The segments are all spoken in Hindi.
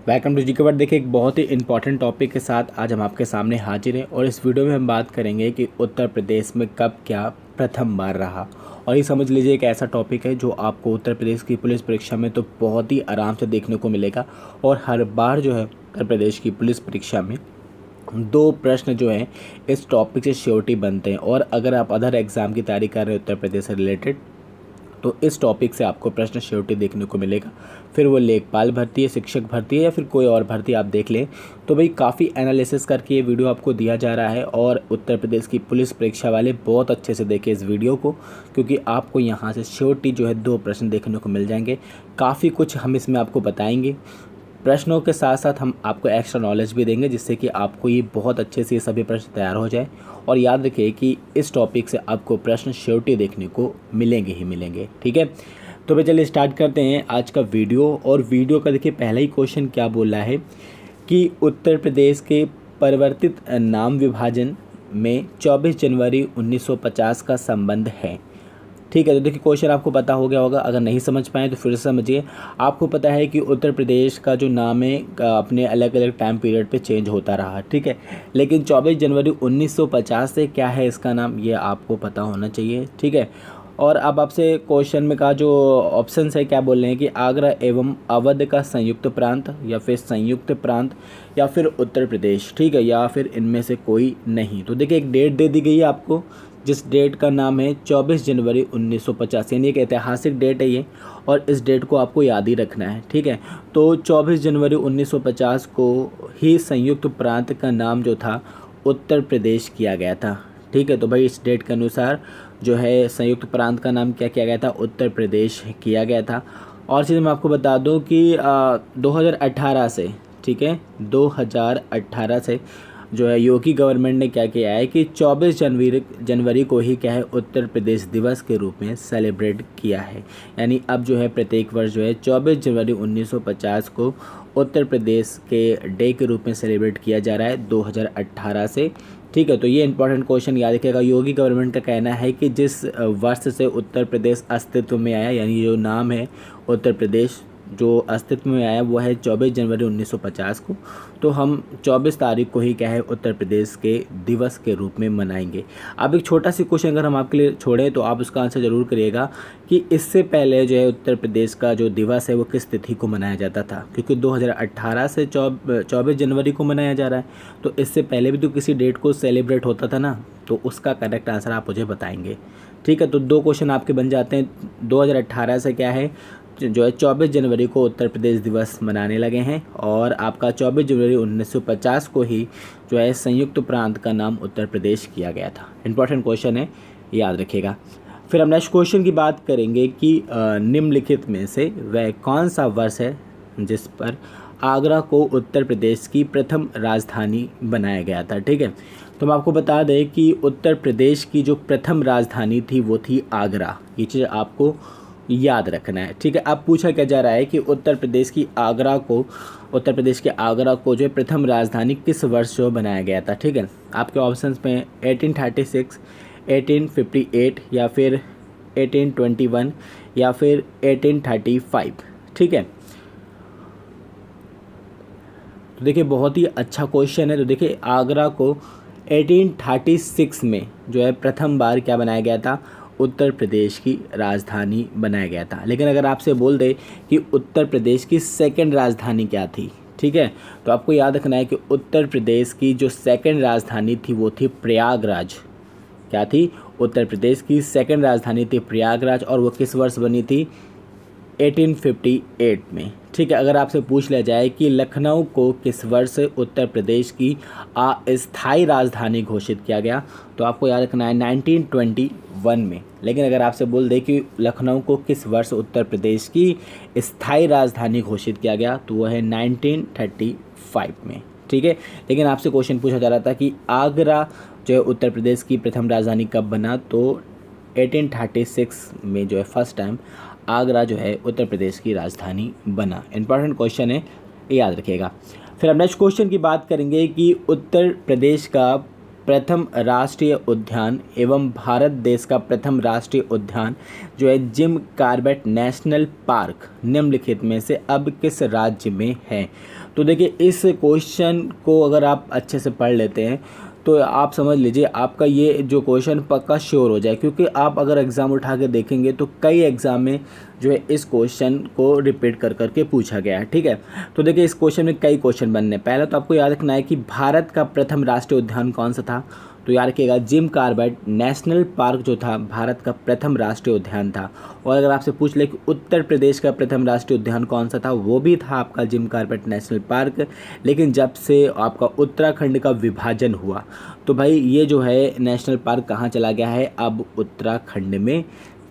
Welcome to GK word. देखिए, एक बहुत ही इंपॉर्टेंट टॉपिक के साथ आज हम आपके सामने हाजिर हैं और इस वीडियो में हम बात करेंगे कि उत्तर प्रदेश में कब क्या प्रथम बार रहा। और ये समझ लीजिए एक ऐसा टॉपिक है जो आपको उत्तर प्रदेश की पुलिस परीक्षा में तो बहुत ही आराम से देखने को मिलेगा। और हर बार जो है उत्तर प्रदेश की पुलिस परीक्षा में दो प्रश्न जो हैं इस टॉपिक से श्योरिटी बनते हैं। और अगर आप अदर एग्ज़ाम की तैयारी कर रहे हैं उत्तर प्रदेश से रिलेटेड, तो इस टॉपिक से आपको प्रश्न श्योरिटी देखने को मिलेगा। फिर वो लेखपाल भर्ती है, शिक्षक भर्ती है या फिर कोई और भर्ती आप देख लें, तो भाई काफ़ी एनालिसिस करके ये वीडियो आपको दिया जा रहा है। और उत्तर प्रदेश की पुलिस परीक्षा वाले बहुत अच्छे से देखें इस वीडियो को, क्योंकि आपको यहाँ से श्योरिटी जो है दो प्रश्न देखने को मिल जाएंगे। काफ़ी कुछ हम इसमें आपको बताएंगे, प्रश्नों के साथ साथ हम आपको एक्स्ट्रा नॉलेज भी देंगे, जिससे कि आपको ये बहुत अच्छे से ये सभी प्रश्न तैयार हो जाए। और याद रखिए कि इस टॉपिक से आपको प्रश्न श्योरिटी देखने को मिलेंगे ही मिलेंगे। ठीक है, तो भाई चलिए स्टार्ट करते हैं आज का वीडियो। और वीडियो का देखिए पहला ही क्वेश्चन क्या बोल रहा है कि उत्तर प्रदेश के परिवर्तित नाम विभाजन में 24 जनवरी 1950 का संबंध है। ठीक है, तो देखिए क्वेश्चन आपको पता हो गया होगा, अगर नहीं समझ पाए तो फिर से समझिए। आपको पता है कि उत्तर प्रदेश का जो नाम है अपने अलग अलग टाइम पीरियड पे चेंज होता रहा। ठीक है, लेकिन 24 जनवरी 1950 से क्या है इसका नाम, ये आपको पता होना चाहिए। ठीक है, और अब आपसे क्वेश्चन में का जो ऑप्शन है क्या बोल रहे हैं कि आगरा एवं अवध का संयुक्त प्रांत, या फिर संयुक्त प्रांत, या फिर उत्तर प्रदेश। ठीक है, या फिर इनमें से कोई नहीं। तो देखिए एक डेट दे दी गई है आपको, जिस डेट का नाम है 24 जनवरी 1950, यानी एक ऐतिहासिक डेट है ये, और इस डेट को आपको याद ही रखना है। ठीक है, तो 24 जनवरी 1950 को ही संयुक्त प्रांत का नाम जो था उत्तर प्रदेश किया गया था। ठीक है, तो भाई इस डेट के अनुसार जो है संयुक्त प्रांत का नाम क्या किया गया था, उत्तर प्रदेश किया गया था। और चीज़ मैं आपको बता दूं कि 2018 से, ठीक है 2018 से जो है योगी गवर्नमेंट ने क्या किया है कि 24 जनवरी को ही क्या है उत्तर प्रदेश दिवस के रूप में सेलिब्रेट किया है। यानी अब जो है प्रत्येक वर्ष जो है 24 जनवरी 1950 को उत्तर प्रदेश के डे के रूप में सेलिब्रेट किया जा रहा है 2018 से। ठीक है, तो ये इंपॉर्टेंट क्वेश्चन याद रखिएगा। योगी गवर्नमेंट का कहना है कि जिस वर्ष से उत्तर प्रदेश अस्तित्व में आया, यानी जो नाम है उत्तर प्रदेश जो अस्तित्व में आया वो है 24 जनवरी 1950 को, तो हम 24 तारीख को ही क्या है उत्तर प्रदेश के दिवस के रूप में मनाएंगे। अब एक छोटा सी क्वेश्चन अगर हम आपके लिए छोड़ें तो आप उसका आंसर ज़रूर करिएगा कि इससे पहले जो है उत्तर प्रदेश का जो दिवस है वो किस तिथि को मनाया जाता था, क्योंकि 2018 से 24 जनवरी को मनाया जा रहा है, तो इससे पहले भी तो किसी डेट को सेलिब्रेट होता था ना, तो उसका करेक्ट आंसर आप मुझे बताएंगे। ठीक है, तो दो क्वेश्चन आपके बन जाते हैं। 2018 से क्या है जो है 24 जनवरी को उत्तर प्रदेश दिवस मनाने लगे हैं, और आपका 24 जनवरी 1950 को ही जो है संयुक्त प्रांत का नाम उत्तर प्रदेश किया गया था। इंपॉर्टेंट क्वेश्चन है, याद रखिएगा। फिर हम नेक्स्ट क्वेश्चन की बात करेंगे कि निम्नलिखित में से वह कौन सा वर्ष है जिस पर आगरा को उत्तर प्रदेश की प्रथम राजधानी बनाया गया था। ठीक है, तो हम आपको बता दें कि उत्तर प्रदेश की जो प्रथम राजधानी थी वो थी आगरा। ये चीज़ आपको याद रखना है। ठीक है, अब पूछा क्या जा रहा है कि उत्तर प्रदेश के आगरा को जो है प्रथम राजधानी किस वर्ष जो बनाया गया था। ठीक है, आपके ऑप्शंस में 1836, 1858, या फिर 1821, या फिर 1835। ठीक है, तो देखिए बहुत ही अच्छा क्वेश्चन है। तो देखिए आगरा को 1836 में जो है प्रथम बार क्या बनाया गया था, उत्तर प्रदेश की राजधानी बनाया गया था। लेकिन अगर आपसे बोल दे कि उत्तर प्रदेश की सेकंड राजधानी क्या थी, ठीक है, तो आपको याद रखना है कि उत्तर प्रदेश की जो सेकंड राजधानी थी वो थी प्रयागराज। क्या थी, उत्तर प्रदेश की सेकंड राजधानी थी प्रयागराज, और वो किस वर्ष बनी थी, 1858 में। ठीक है, अगर आपसे पूछ लिया जाए कि लखनऊ को किस वर्ष उत्तर प्रदेश की अस्थायी राजधानी घोषित किया गया, तो आपको याद रखना है 1921 में। लेकिन अगर आपसे बोल दे कि लखनऊ को किस वर्ष उत्तर प्रदेश की स्थायी राजधानी घोषित किया गया, तो वह है 1935 में। ठीक है, लेकिन आपसे क्वेश्चन पूछा जा रहा था कि आगरा जो है उत्तर प्रदेश की प्रथम राजधानी कब बना, तो 1836 में जो है फर्स्ट टाइम आगरा जो है उत्तर प्रदेश की राजधानी बना। इंपॉर्टेंट क्वेश्चन है, याद रखिएगा। फिर हम नेक्स्ट क्वेश्चन की बात करेंगे कि उत्तर प्रदेश का प्रथम राष्ट्रीय उद्यान एवं भारत देश का प्रथम राष्ट्रीय उद्यान जो है जिम कॉर्बेट नेशनल पार्क निम्नलिखित में से अब किस राज्य में है? तो देखिए, इस क्वेश्चन को अगर आप अच्छे से पढ़ लेते हैं तो आप समझ लीजिए आपका ये जो क्वेश्चन पक्का श्योर हो जाए, क्योंकि आप अगर एग्ज़ाम उठा के देखेंगे तो कई एग्ज़ाम में जो है इस क्वेश्चन को रिपीट कर करके पूछा गया है। ठीक है, तो देखिए इस क्वेश्चन में कई क्वेश्चन बनने। पहले तो आपको याद रखना है कि भारत का प्रथम राष्ट्रीय उद्यान कौन सा था, तो याद रखिएगा जिम कॉर्बेट नेशनल पार्क जो था भारत का प्रथम राष्ट्रीय उद्यान था। और अगर आपसे पूछ ले कि उत्तर प्रदेश का प्रथम राष्ट्रीय उद्यान कौन सा था, वो भी था आपका जिम कॉर्बेट नेशनल पार्क। लेकिन जब से आपका उत्तराखंड का विभाजन हुआ तो भाई ये जो है नेशनल पार्क कहाँ चला गया है, अब उत्तराखंड में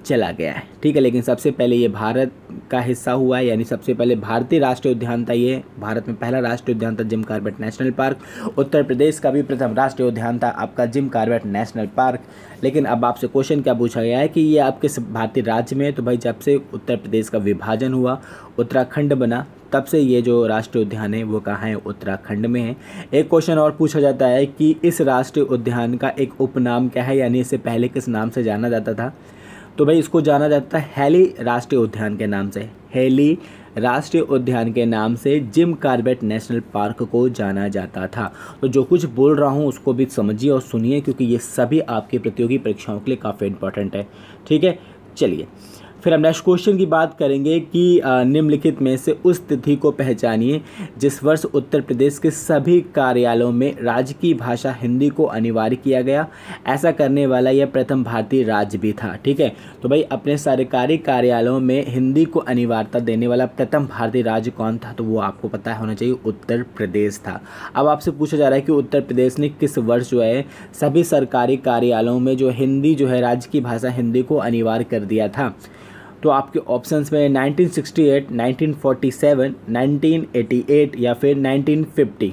चला गया है। ठीक है, लेकिन सबसे पहले ये भारत का हिस्सा हुआ है, यानी सबसे पहले भारतीय राष्ट्रीय उद्यान था। ये भारत में पहला राष्ट्रीय उद्यान था Jim Corbett national park. Uttar Pradesh का भी प्रथम राष्ट्रीय उद्यान था आपका जिम कॉर्बेट नेशनल पार्क। लेकिन अब आपसे क्वेश्चन क्या पूछा गया है कि ये आप किस भारतीय राज्य में है, तो भाई जब से उत्तर प्रदेश का विभाजन हुआ, उत्तराखंड बना, तब से ये जो राष्ट्रीय उद्यान है वो कहाँ है, उत्तराखंड में है। एक क्वेश्चन और पूछा जाता है कि इस राष्ट्रीय उद्यान का एक उपनाम क्या है, यानी इससे पहले किस नाम से जाना जाता था, तो भाई इसको जाना जाता है हेली राष्ट्रीय उद्यान के नाम से। हेली राष्ट्रीय उद्यान के नाम से जिम कॉर्बेट नेशनल पार्क को जाना जाता था। तो जो कुछ बोल रहा हूँ उसको भी समझिए और सुनिए, क्योंकि ये सभी आपकी प्रतियोगी परीक्षाओं के लिए काफ़ी इंपॉर्टेंट है। ठीक है, चलिए फिर हम नेक्स्ट क्वेश्चन की बात करेंगे कि निम्नलिखित में से उस तिथि को पहचानिए जिस वर्ष उत्तर प्रदेश के सभी कार्यालयों में राजकीय भाषा हिंदी को अनिवार्य किया गया। ऐसा करने वाला यह प्रथम भारतीय राज्य भी था। ठीक है, तो भाई अपने सरकारी कार्यालयों में हिंदी को अनिवार्यता देने वाला प्रथम भारतीय राज्य कौन था, तो वो आपको पता होना चाहिए, उत्तर प्रदेश था। अब आपसे पूछा जा रहा है कि उत्तर प्रदेश ने किस वर्ष जो है सभी सरकारी कार्यालयों में जो हिंदी जो है राजकीय भाषा हिंदी को अनिवार्य कर दिया था। तो आपके ऑप्शंस में 1968, 1947, 1988 या फिर 1950।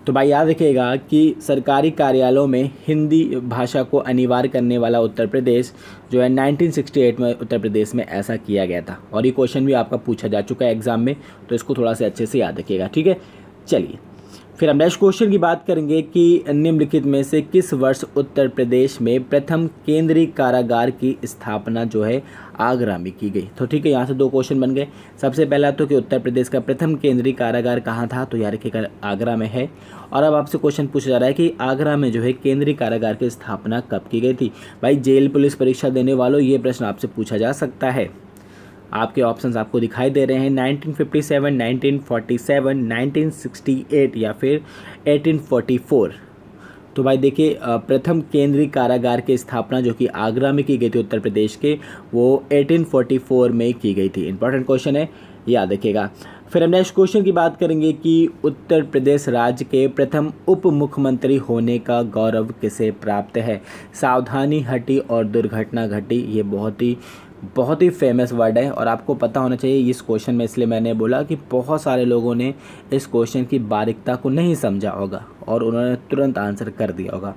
तो भाई याद रखिएगा कि सरकारी कार्यालयों में हिंदी भाषा को अनिवार्य करने वाला उत्तर प्रदेश जो है 1968 में उत्तर प्रदेश में ऐसा किया गया था। और ये क्वेश्चन भी आपका पूछा जा चुका है एग्जाम में, तो इसको थोड़ा सा अच्छे से याद रखिएगा। ठीक है, चलिए फिर हम नेक्स्ट क्वेश्चन की बात करेंगे कि निम्नलिखित में से किस वर्ष उत्तर प्रदेश में प्रथम केंद्रीय कारागार की स्थापना जो है आगरा में की गई। तो ठीक है, यहाँ से दो क्वेश्चन बन गए। सबसे पहला तो कि उत्तर प्रदेश का प्रथम केंद्रीय कारागार कहाँ था, तो यार रखिएगा आगरा में है। और अब आपसे क्वेश्चन पूछा जा रहा है कि आगरा में जो है केंद्रीय कारागार की स्थापना कब की गई थी। भाई जेल पुलिस परीक्षा देने वालों ये प्रश्न आपसे पूछा जा सकता है। आपके ऑप्शंस आपको दिखाई दे रहे हैं 1957, 1947, 1968 या फिर 1844। तो भाई देखिए प्रथम केंद्रीय कारागार की स्थापना जो कि आगरा में की गई थी उत्तर प्रदेश के, वो 1844 में की गई थी। इंपॉर्टेंट क्वेश्चन है, याद रखिएगा। फिर हम नेक्स्ट क्वेश्चन की बात करेंगे कि उत्तर प्रदेश राज्य के प्रथम उप मुख्यमंत्री होने का गौरव किसे प्राप्त है। सावधानी हटी और दुर्घटना घटी, ये बहुत ही फेमस वर्ड है और आपको पता होना चाहिए इस क्वेश्चन में। इसलिए मैंने बोला कि बहुत सारे लोगों ने इस क्वेश्चन की बारीकता को नहीं समझा होगा और उन्होंने तुरंत आंसर कर दिया होगा।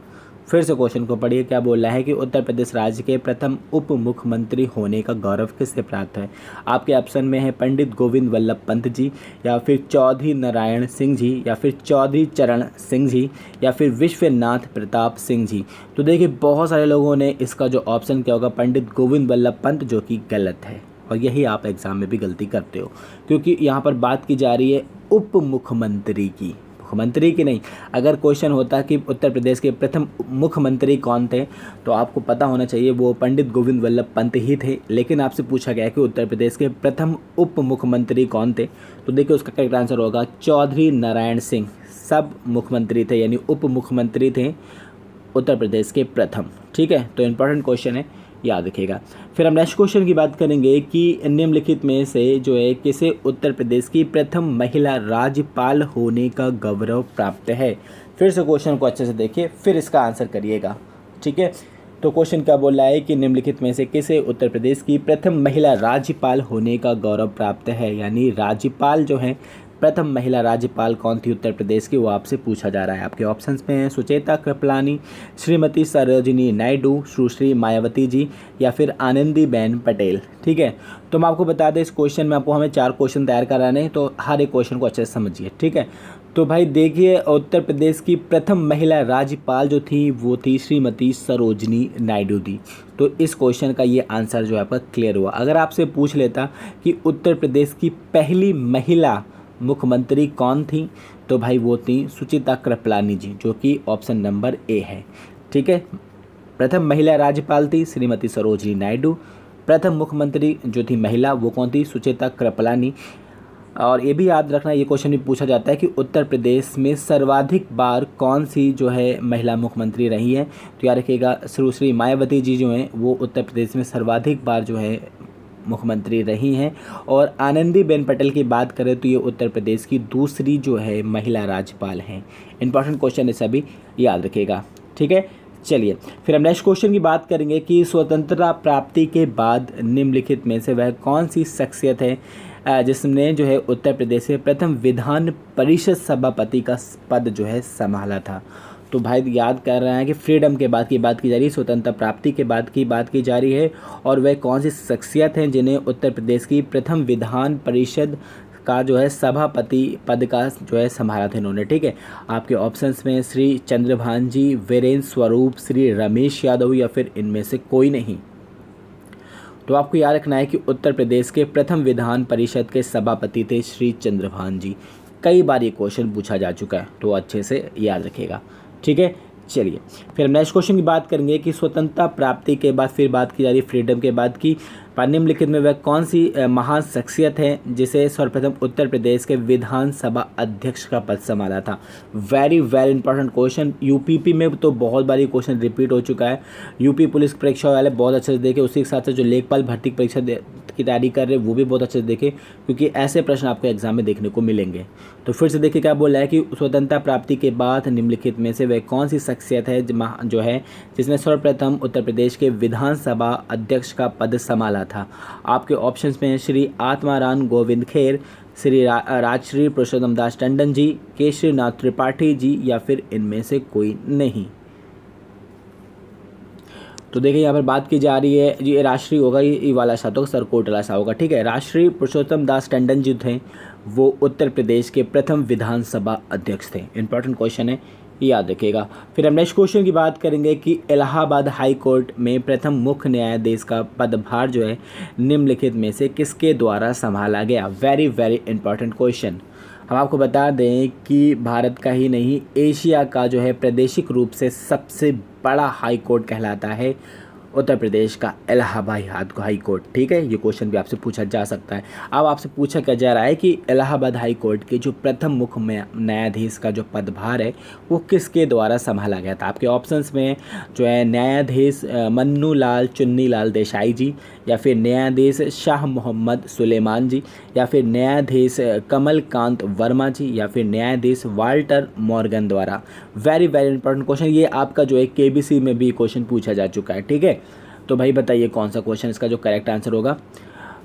फिर से क्वेश्चन को पढ़िए, क्या बोल रहा है कि उत्तर प्रदेश राज्य के प्रथम उप मुख्यमंत्री होने का गौरव किससे प्राप्त है। आपके ऑप्शन में है पंडित गोविंद वल्लभ पंत जी, या फिर चौधरी नारायण सिंह जी, या फिर चौधरी चरण सिंह जी, या फिर विश्वनाथ प्रताप सिंह जी। तो देखिए बहुत सारे लोगों ने इसका जो ऑप्शन क्या होगा पंडित गोविंद वल्लभ पंत, जो कि गलत है। और यही आप एग्जाम में भी गलती करते हो, क्योंकि यहाँ पर बात की जा रही है उप मुख्यमंत्री की, मुख्यमंत्री की नहीं। अगर क्वेश्चन होता कि उत्तर प्रदेश के प्रथम मुख्यमंत्री कौन थे, तो आपको पता होना चाहिए वो पंडित गोविंद वल्लभ पंत ही थे। लेकिन आपसे पूछा गया कि उत्तर प्रदेश के प्रथम उप मुख्यमंत्री कौन थे, तो देखिए उसका करेक्ट आंसर होगा चौधरी नारायण सिंह। सब मुख्यमंत्री थे यानी उप मुख्यमंत्री थे उत्तर प्रदेश के प्रथम। ठीक है, तो इंपॉर्टेंट क्वेश्चन है, याद रखिएगा। फिर हम नेक्स्ट क्वेश्चन की बात करेंगे कि निम्नलिखित में से जो है किसे उत्तर प्रदेश की प्रथम महिला राज्यपाल होने का गौरव प्राप्त है। फिर से क्वेश्चन को अच्छे से देखिए, फिर इसका आंसर करिएगा। ठीक है, तो क्वेश्चन क्या बोल रहा है कि निम्नलिखित में से किसे उत्तर प्रदेश की प्रथम महिला राज्यपाल होने का गौरव प्राप्त है। यानी राज्यपाल जो है प्रथम महिला राज्यपाल कौन थी उत्तर प्रदेश की, वो आपसे पूछा जा रहा है। आपके ऑप्शंस में हैं सुचेता कृपलानी, श्रीमती सरोजिनी नायडू, सुश्री मायावती जी या फिर आनंदीबेन पटेल। ठीक है, तो मैं आपको बता दें इस क्वेश्चन में आपको हमें 4 क्वेश्चन तैयार कराने हैं, तो हर एक क्वेश्चन को अच्छे से समझिए। ठीक है, तो भाई देखिए, उत्तर प्रदेश की प्रथम महिला राज्यपाल जो थी वो थी श्रीमती सरोजनी नायडू थी। तो इस क्वेश्चन का ये आंसर जो है आपका क्लियर हुआ। अगर आपसे पूछ लेता कि उत्तर प्रदेश की पहली महिला मुख्यमंत्री कौन थी, तो भाई वो थी सुचिता कृपलानी जी, जो कि ऑप्शन नंबर ए है। ठीक है, प्रथम महिला राज्यपाल थी श्रीमती सरोजनी नायडू, प्रथम मुख्यमंत्री जो थी महिला वो कौन थी, सुचिता कृपलानी। और ये भी याद रखना, ये क्वेश्चन भी पूछा जाता है कि उत्तर प्रदेश में सर्वाधिक बार कौन सी जो है महिला मुख्यमंत्री रही है, तो याद रखिएगा सुश्री मायावती जी जो हैं वो उत्तर प्रदेश में सर्वाधिक बार जो है मुख्यमंत्री रही हैं। और आनंदीबेन पटेल की बात करें तो ये उत्तर प्रदेश की दूसरी जो है महिला राज्यपाल हैं। इंपॉर्टेंट क्वेश्चन है, सभी याद रखिएगा। ठीक है, चलिए फिर हम नेक्स्ट क्वेश्चन की बात करेंगे कि स्वतंत्रता प्राप्ति के बाद निम्नलिखित में से वह कौन सी शख्सियत है जिसने जो है उत्तर प्रदेश से प्रथम विधान परिषद सभापति का पद जो है संभाला था। तो भाई याद कर रहे हैं कि फ्रीडम के बाद की बात की जा रही है, स्वतंत्रता प्राप्ति के बाद की बात की जा रही है, और वह कौन सी शख्सियत हैं जिन्हें उत्तर प्रदेश की प्रथम विधान परिषद का जो है सभापति पद का जो है संभाला था इन्होंने। ठीक है, आपके ऑप्शंस में श्री चंद्रभान जी, वीरेंद्र स्वरूप, श्री रमेश यादव या फिर इनमें से कोई नहीं। तो आपको याद रखना है कि उत्तर प्रदेश के प्रथम विधान परिषद के सभापति थे श्री चंद्रभान जी। कई बार ये क्वेश्चन पूछा जा चुका है, तो अच्छे से याद रखिएगा। ठीक है, चलिए फिर हम नेक्स्ट क्वेश्चन की बात करेंगे कि स्वतंत्रता प्राप्ति के बाद फिर बात की जा रही है फ्रीडम के बाद की, निम्नलिखित में वह कौन सी महान शख्सियत है जिसे सर्वप्रथम उत्तर प्रदेश के विधानसभा अध्यक्ष का पद संभाला था। Very very important question. UPP में तो बहुत बार ये क्वेश्चन रिपीट हो चुका है। यूपी पुलिस परीक्षा वाले बहुत अच्छे से देखे, उसी के साथ साथ जो लेखपाल भर्ती परीक्षा की तैयारी कर रहे हैं वो भी बहुत अच्छे से देखे, क्योंकि ऐसे प्रश्न आपको एग्जाम में देखने को मिलेंगे। तो फिर से देखिए क्या बोल रहा है कि स्वतंत्रता प्राप्ति के बाद निम्नलिखित में से वह कौन सी शख्सियत है जो है जिसने सर्वप्रथम उत्तर प्रदेश के विधानसभा अध्यक्ष का पद संभाला था। आपके ऑप्शंस में श्री आत्माराम गोविंद खेर, श्री राजश्री पुरुषोत्तम दास टंडन जी, केशरी नाथ त्रिपाठी जी या फिर इनमें से कोई नहीं। तो देखिए यहाँ पर बात की जा रही है, ये राष्ट्रीय होगा, ये वाला शब्द होगा, सरकोटला सा होगा। ठीक है, राजश्री पुरुषोत्तम दास टंडन जी थे वो उत्तर प्रदेश के प्रथम विधानसभा अध्यक्ष थे। इंपॉर्टेंट क्वेश्चन है, याद रखिएगा। फिर हम नेक्स्ट क्वेश्चन की बात करेंगे कि इलाहाबाद हाई कोर्ट में प्रथम मुख्य न्यायाधीश का पदभार जो है निम्नलिखित में से किसके द्वारा संभाला गया। Very very important question. हम आपको बता दें कि भारत का ही नहीं एशिया का जो है प्रादेशिक रूप से सबसे बड़ा हाई कोर्ट कहलाता है उत्तर प्रदेश का इलाहाबाद हाई कोर्ट। ठीक है, ये क्वेश्चन भी आपसे पूछा जा सकता है। अब आपसे पूछा क्या जा रहा है कि इलाहाबाद हाई कोर्ट के जो प्रथम मुख्य न्यायाधीश का जो पदभार है वो किसके द्वारा संभाला गया था। आपके ऑप्शंस में जो है न्यायाधीश मन्नू लाल चुन्नी लाल देसाई जी, या फिर न्यायाधीश शाह मोहम्मद सुलेमान जी, या फिर न्यायाधीश कमलकांत वर्मा जी, या फिर न्यायाधीश वाल्टर मॉर्गन द्वारा। Very very important question. ये आपका जो है केबीसी में भी क्वेश्चन पूछा जा चुका है। ठीक है, तो भाई बताइए कौन सा क्वेश्चन इसका जो करेक्ट आंसर होगा।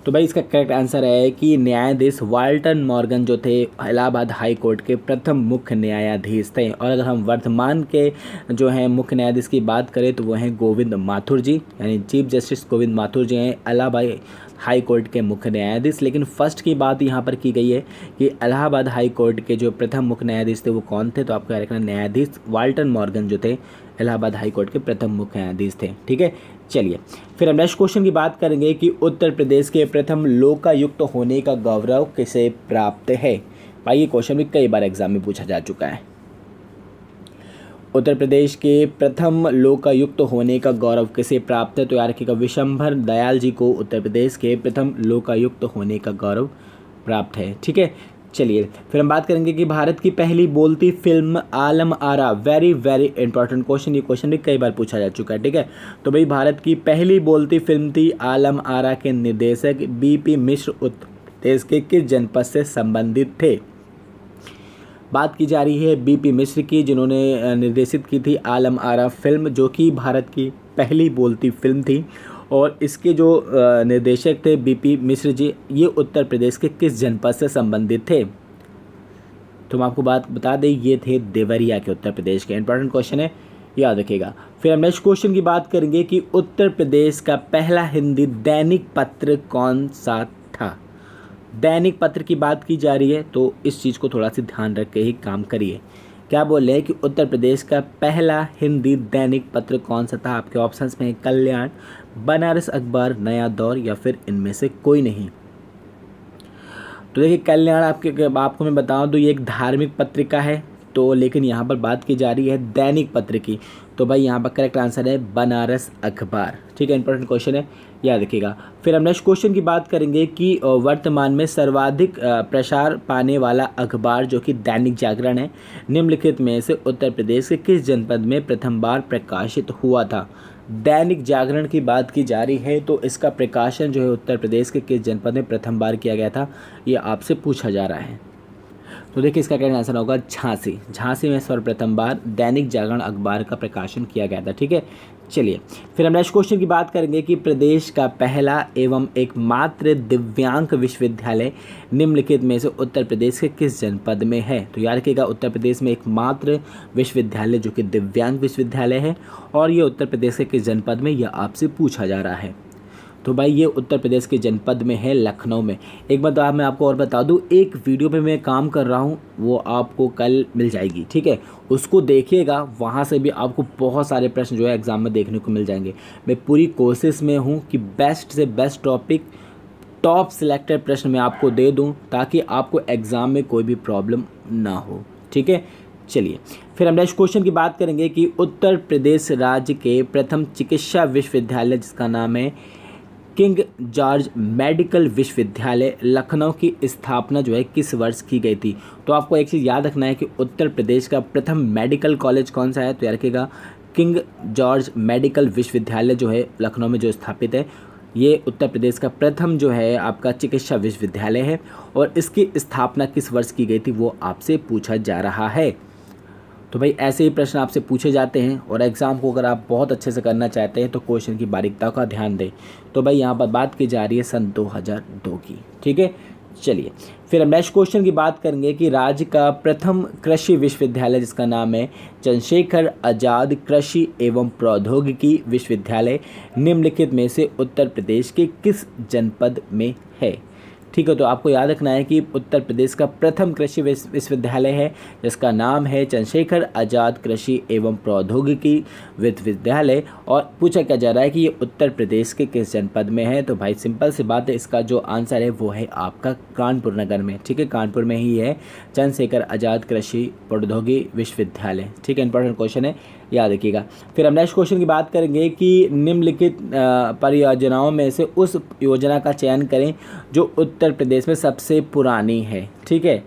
तो भाई इसका करेक्ट आंसर है कि न्यायाधीश वाल्टर मॉर्गन जो थे इलाहाबाद हाई कोर्ट के प्रथम मुख्य न्यायाधीश थे। और अगर हम वर्तमान के जो हैं मुख्य न्यायाधीश की बात करें तो वो हैं गोविंद माथुर जी, यानी चीफ जस्टिस गोविंद माथुर जी हैं इलाहाबाद हाई कोर्ट के मुख्य न्यायाधीश। लेकिन फर्स्ट की बात यहाँ पर की गई है कि इलाहाबाद हाई कोर्ट के जो प्रथम मुख्य न्यायाधीश थे वो कौन थे, तो आपको याद रखना न्यायाधीश वाल्टर मॉर्गन जो थे इलाहाबाद हाई कोर्ट के प्रथम मुख्य न्यायाधीश थे। ठीक है, चलिए फिर हम नेक्स्ट क्वेश्चन की बात करेंगे कि उत्तर प्रदेश के प्रथम लोकायुक्त होने का गौरव किसे प्राप्त है। भाई ये क्वेश्चन भी कई बार एग्जाम में पूछा जा चुका है। उत्तर प्रदेश के प्रथम लोकायुक्त होने का गौरव किसे प्राप्त है, तो याद रखिएगा विशंभर दयाल जी को उत्तर प्रदेश के प्रथम लोकायुक्त होने का गौरव प्राप्त है। ठीक है, चलिए फिर हम बात करेंगे कि भारत की पहली बोलती film Alam Ara. Very very important question. ये क्वेश्चन भी कई बार पूछा जा चुका है। ठीक है, तो भाई भारत की पहली बोलती फिल्म थी आलम आरा के निर्देशक बीपी मिश्र उत्तर प्रदेश के किस जनपद से संबंधित थे। बात की जा रही है बीपी मिश्र की, जिन्होंने निर्देशित की थी आलम आरा फिल्म, जो कि भारत की पहली बोलती फिल्म थी। और इसके जो निर्देशक थे बीपी मिश्र जी, ये उत्तर प्रदेश के किस जनपद से संबंधित थे। तो हम आपको बात बता दें, ये थे देवरिया के उत्तर प्रदेश के। इंपॉर्टेंट क्वेश्चन है, याद रखिएगा। फिर हम नेक्स्ट क्वेश्चन की बात करेंगे कि उत्तर प्रदेश का पहला हिंदी दैनिक पत्र कौन सा था। दैनिक पत्र की बात की जा रही है, तो इस चीज़ को थोड़ा सा ध्यान रख के ही काम करिए। क्या बोल रहे हैं कि उत्तर प्रदेश का पहला हिंदी दैनिक पत्र कौन सा था। आपके ऑप्शंस में कल्याण, बनारस अखबार, नया दौर या फिर इनमें से कोई नहीं। तो देखिए कल्याण आपको मैं बताऊं तो ये एक धार्मिक पत्रिका है, तो लेकिन यहाँ पर बात की जा रही है दैनिक पत्र की, तो भाई यहाँ पर करेक्ट आंसर है बनारस अखबार। ठीक है, इंपॉर्टेंट क्वेश्चन है, याद रखिएगा। फिर हम नेक्स्ट क्वेश्चन की बात करेंगे कि वर्तमान में सर्वाधिक प्रसार पाने वाला अखबार जो कि दैनिक जागरण है, निम्नलिखित में से उत्तर प्रदेश के किस जनपद में प्रथम बार प्रकाशित हुआ था। दैनिक जागरण की बात की जा रही है, तो इसका प्रकाशन जो है उत्तर प्रदेश के किस जनपद में प्रथम बार किया गया था, ये आपसे पूछा जा रहा है। तो देखिए इसका करेक्ट आंसर होगा झांसी। झांसी में सर्वप्रथम बार दैनिक जागरण अखबार का प्रकाशन किया गया था। ठीक है, चलिए फिर हम नेक्स्ट क्वेश्चन की बात करेंगे कि प्रदेश का पहला एवं एकमात्र दिव्यांग विश्वविद्यालय निम्नलिखित में से उत्तर प्रदेश के किस जनपद में है। तो याद रखिएगा उत्तर प्रदेश में एकमात्र विश्वविद्यालय जो कि दिव्यांग विश्वविद्यालय है, और ये उत्तर प्रदेश के किस जनपद में, यह आपसे पूछा जा रहा है। तो भाई ये उत्तर प्रदेश के जनपद में है, लखनऊ में। एक बात मैं आपको और बता दूं, एक वीडियो पे मैं काम कर रहा हूं, वो आपको कल मिल जाएगी। ठीक है, उसको देखिएगा, वहां से भी आपको बहुत सारे प्रश्न जो है एग्जाम में देखने को मिल जाएंगे। मैं पूरी कोशिश में हूं कि बेस्ट से बेस्ट टॉपिक, टॉप सिलेक्टेड प्रश्न मैं आपको दे दूँ, ताकि आपको एग्ज़ाम में कोई भी प्रॉब्लम ना हो। ठीक है, चलिए फिर हम नेक्स्ट क्वेश्चन की बात करेंगे कि उत्तर प्रदेश राज्य के प्रथम चिकित्सा विश्वविद्यालय जिसका नाम है किंग जॉर्ज मेडिकल विश्वविद्यालय लखनऊ की स्थापना जो है किस वर्ष की गई थी। तो आपको एक चीज़ याद रखना है कि उत्तर प्रदेश का प्रथम मेडिकल कॉलेज कौन सा है, तो याद रखिएगा किंग जॉर्ज मेडिकल विश्वविद्यालय जो है लखनऊ में जो स्थापित है, ये उत्तर प्रदेश का प्रथम जो है आपका चिकित्सा विश्वविद्यालय है, और इसकी स्थापना किस वर्ष की गई थी वो आपसे पूछा जा रहा है। तो भाई ऐसे ही प्रश्न आपसे पूछे जाते हैं, और एग्ज़ाम को अगर आप बहुत अच्छे से करना चाहते हैं तो क्वेश्चन की बारीकता का ध्यान दें। तो भाई यहाँ पर बात की जा रही है सन 2002 की। ठीक है, चलिए फिर हम नेक्स्ट क्वेश्चन की बात करेंगे कि राज्य का प्रथम कृषि विश्वविद्यालय जिसका नाम है चंद्रशेखर आज़ाद कृषि एवं प्रौद्योगिकी विश्वविद्यालय निम्नलिखित में से उत्तर प्रदेश के किस जनपद में है। ठीक है, तो आपको याद रखना है कि उत्तर प्रदेश का प्रथम कृषि विश्वविद्यालय है जिसका नाम है चंद्रशेखर आज़ाद कृषि एवं प्रौद्योगिकी विश्वविद्यालय, और पूछा क्या जा रहा है कि ये उत्तर प्रदेश के किस जनपद में है। तो भाई सिंपल सी बात है, इसका जो आंसर है वो है आपका कानपुर नगर में। ठीक है, कानपुर में ही है चंद्रशेखर आज़ाद कृषि प्रौद्योगिकी विश्वविद्यालय। ठीक है, इंपॉर्टेंट क्वेश्चन है, याद रखिएगा। फिर हम नेक्स्ट क्वेश्चन की बात करेंगे कि निम्नलिखित परियोजनाओं में से उस योजना का चयन करें जो उत्तर प्रदेश में सबसे पुरानी है। ठीक है,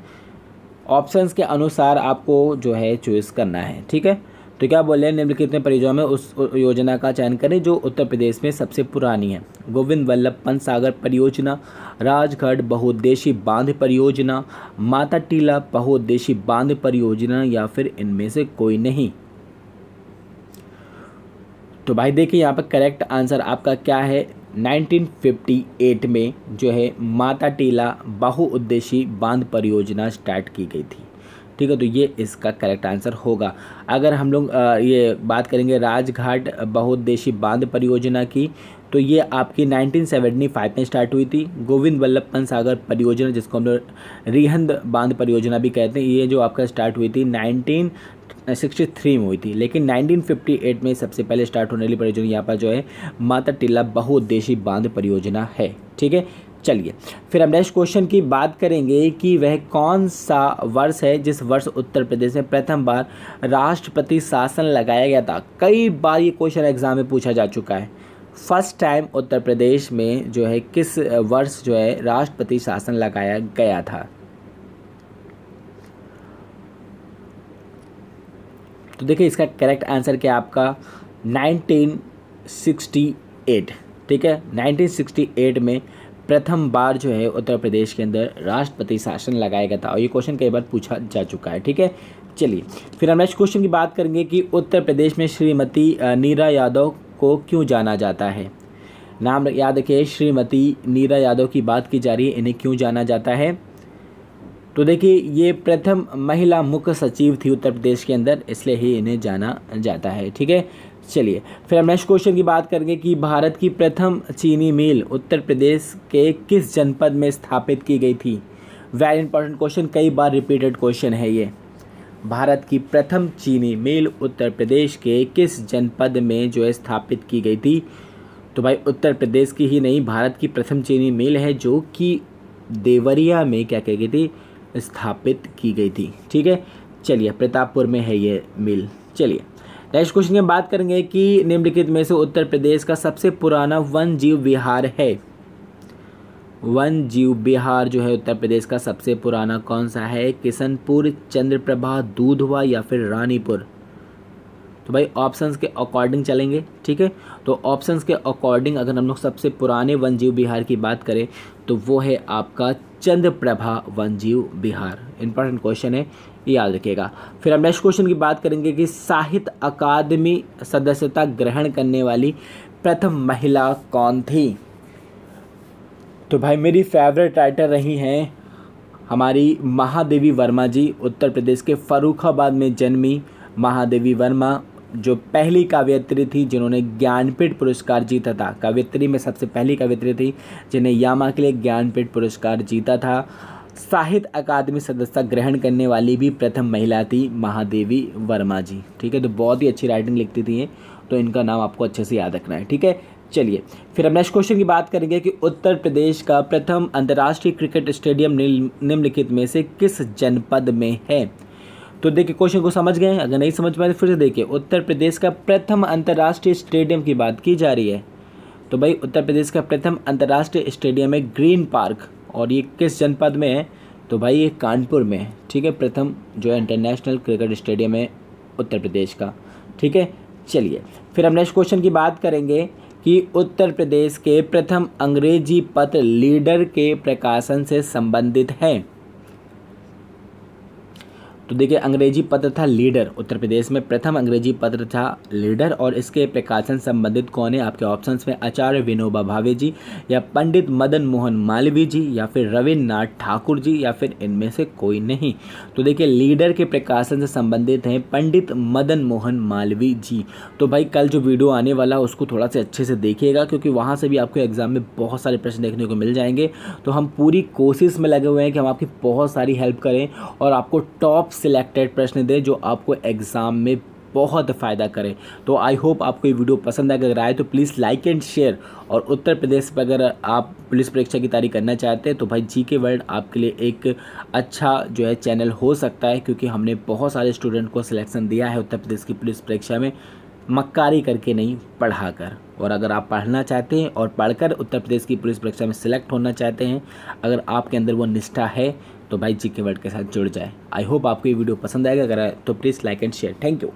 ऑप्शंस के अनुसार आपको जो है चॉइस करना है। ठीक है, तो क्या बोल रहे हैं, निम्नलिखित में परियोजनाओं में उस योजना का चयन करें जो उत्तर प्रदेश में सबसे पुरानी है। गोविंद वल्लभ पंत सागर परियोजना, राजगढ़ बहुउद्देशीय बांध परियोजना, माता टीला बहुउद्देशीय बांध परियोजना, या फिर इनमें से कोई नहीं। तो भाई देखिए यहाँ पर करेक्ट आंसर आपका क्या है, 1958 में जो है माता टीला बहुउद्देशीय बांध परियोजना स्टार्ट की गई थी। ठीक है, तो ये इसका करेक्ट आंसर होगा। अगर हम लोग ये बात करेंगे राजघाट बहुउद्देशीय बांध परियोजना की, तो ये आपकी 1975 में स्टार्ट हुई थी। गोविंद वल्लभ पंत सागर परियोजना जिसको हम लोग रिहंद बांध परियोजना भी कहते हैं, ये जो आपका स्टार्ट हुई थी 1963 में हुई थी, लेकिन 1958 में सबसे पहले स्टार्ट होने वाली परियोजना यहाँ पर जो है माता टीला बहुउद्देशीय बांध परियोजना है। ठीक है, चलिए फिर हम नेक्स्ट क्वेश्चन की बात करेंगे कि वह कौन सा वर्ष है जिस वर्ष उत्तर प्रदेश में प्रथम बार राष्ट्रपति शासन लगाया गया था। कई बार ये क्वेश्चन एग्जाम में पूछा जा चुका है। फर्स्ट टाइम उत्तर प्रदेश में जो है किस वर्ष जो है राष्ट्रपति शासन लगाया गया था। तो देखिए इसका करेक्ट आंसर क्या आपका 1968। ठीक है, 1968 में प्रथम बार जो है उत्तर प्रदेश के अंदर राष्ट्रपति शासन लगाया गया था, और ये क्वेश्चन कई बार पूछा जा चुका है। ठीक है, चलिए फिर हम नेक्स्ट क्वेश्चन की बात करेंगे कि उत्तर प्रदेश में श्रीमती नीरा यादव को क्यों जाना जाता है। नाम याद रखिए, श्रीमती नीरा यादव की बात की जा रही है, इन्हें क्यों जाना जाता है। तो देखिए ये प्रथम महिला मुख्य सचिव थी उत्तर प्रदेश के अंदर, इसलिए ही इन्हें जाना जाता है। ठीक है, चलिए फिर हम नेक्स्ट क्वेश्चन की बात करेंगे कि भारत की प्रथम चीनी मिल उत्तर प्रदेश के किस जनपद में स्थापित की गई थी। वेरी इंपॉर्टेंट क्वेश्चन, कई बार रिपीटेड क्वेश्चन है ये। भारत की प्रथम चीनी मिल उत्तर प्रदेश के किस जनपद में जो है स्थापित की गई थी। तो भाई उत्तर प्रदेश की ही नहीं, भारत की प्रथम चीनी मिल है जो कि देवरिया में क्या की गई थी, स्थापित की गई थी। ठीक है, चलिए प्रतापपुर में है ये मिल। चलिए नेक्स्ट क्वेश्चन की बात करेंगे कि निम्नलिखित में से उत्तर प्रदेश का सबसे पुराना वन जीव विहार है। वन जीव विहार जो है उत्तर प्रदेश का सबसे पुराना कौन सा है। किशनपुर, चंद्रप्रभा, दूधवा या फिर रानीपुर। तो भाई ऑप्शंस के अकॉर्डिंग चलेंगे। ठीक है, तो ऑप्शंस के अकॉर्डिंग अगर हम लोग सबसे पुराने वन जीव विहार की बात करें तो वो है आपका चंद्रप्रभा वन जीव विहार। इंपॉर्टेंट क्वेश्चन है, याद रखिएगा। फिर हम नेक्स्ट क्वेश्चन की बात करेंगे कि साहित्य अकादमी सदस्यता ग्रहण करने वाली प्रथम महिला कौन थी। तो भाई मेरी फेवरेट राइटर रही हैं हमारी महादेवी वर्मा जी। उत्तर प्रदेश के फर्रुखाबाद में जन्मी महादेवी वर्मा जो पहली काव्यत्री थी जिन्होंने ज्ञानपीठ पुरस्कार जीता था। काव्यत्री में सबसे पहली काव्यत्री थी जिन्हें यामा के लिए ज्ञानपीठ पुरस्कार जीता था। साहित्य अकादमी सदस्यता ग्रहण करने वाली भी प्रथम महिला थी महादेवी वर्मा जी। ठीक है, तो बहुत ही अच्छी राइटिंग लिखती थी ये, तो इनका नाम आपको अच्छे से याद रखना है। ठीक है, चलिए फिर हम नेक्स्ट क्वेश्चन की बात करेंगे कि उत्तर प्रदेश का प्रथम अंतर्राष्ट्रीय क्रिकेट स्टेडियम निम्नलिखित में से किस जनपद में है। तो देखिए क्वेश्चन को समझ गए, अगर नहीं समझ पाए तो फिर से देखिए। उत्तर प्रदेश का प्रथम अंतर्राष्ट्रीय स्टेडियम की बात की जा रही है, तो भाई उत्तर प्रदेश का प्रथम अंतर्राष्ट्रीय स्टेडियम है ग्रीन पार्क, और ये किस जनपद में है। तो भाई ये कानपुर में है। ठीक है, प्रथम जो है इंटरनेशनल क्रिकेट स्टेडियम है उत्तर प्रदेश का। ठीक है, चलिए फिर हम नेक्स्ट क्वेश्चन की बात करेंगे कि उत्तर प्रदेश के प्रथम अंग्रेजी पत्र लीडर के प्रकाशन से संबंधित है। तो देखिए अंग्रेजी पत्र था लीडर, उत्तर प्रदेश में प्रथम अंग्रेजी पत्र था लीडर, और इसके प्रकाशन संबंधित कौन है। आपके ऑप्शंस में आचार्य विनोबा भावे जी, या पंडित मदन मोहन मालवीय जी, या फिर रविन्द्रनाथ ठाकुर जी, या फिर इनमें से कोई नहीं। तो देखिए लीडर के प्रकाशन से संबंधित हैं पंडित मदन मोहन मालवीय जी। तो भाई कल जो वीडियो आने वाला है उसको थोड़ा सा अच्छे से देखिएगा, क्योंकि वहाँ से भी आपको एग्जाम में बहुत सारे प्रश्न देखने को मिल जाएंगे। तो हम पूरी कोशिश में लगे हुए हैं कि हम आपकी बहुत सारी हेल्प करें और आपको टॉप सिलेक्टेड प्रश्न दें जो आपको एग्ज़ाम में बहुत फ़ायदा करे। तो आई होप आपको ये वीडियो पसंद अगर आए तो प्लीज़ लाइक एंड शेयर। और उत्तर प्रदेश पर अगर आप पुलिस परीक्षा की तैयारी करना चाहते हैं तो भाई जीके वर्ल्ड आपके लिए एक अच्छा जो है चैनल हो सकता है, क्योंकि हमने बहुत सारे स्टूडेंट को सिलेक्शन दिया है उत्तर प्रदेश की पुलिस परीक्षा में, मक्कारी करके नहीं, पढ़ाकर। और अगर आप पढ़ना चाहते हैं और पढ़कर उत्तर प्रदेश की पुलिस परीक्षा में सिलेक्ट होना चाहते हैं, अगर आपके अंदर वो निष्ठा है तो भाई जीके वर्ल्ड के साथ जुड़ जाए। आई होप आपको ये वीडियो पसंद आएगा, अगर तो please like and share. Thank you.